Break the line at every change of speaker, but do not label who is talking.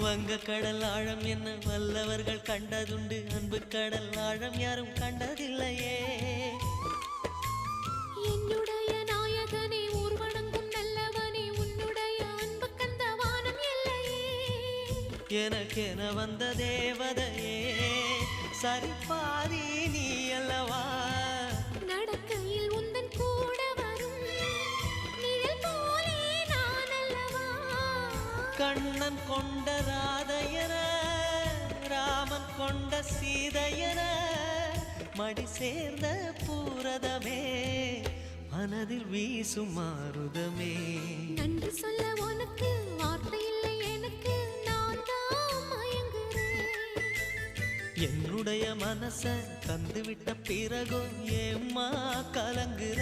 வங்க கடல் ஆழம் என்ன வல்லவர்கள் கண்டதுண்டு, அன்பு கடல் ஆழம் யாரும் கண்டதில்லையே.
என்னுடைய நாயகனே ஊர்வணங்கும் நல்லவனே, உன்னுடைய அன்பு கந்த வானம் எல்லையே.
எனக்கென வந்த தேவதையே சரிபாதி நீ அல்லவா.
நடக்கையில் உந்தன் கூட வரும் நிழல் போலே நான் அல்லவா.
கண்ணன் கொண்ட ராதையர ராமன் கொண்ட சீதையர மடி சேர்ந்த பூரதமே மனதில் வீசும் மாருதமே.
நன்றி சொல்ல உனக்கு வார்த்தை இல்லை எனக்கு, நான் தான் மயங்குறேன்.
என்னுடைய மனச தந்துவிட்ட பிறகும் ஏம்மா கலங்குற.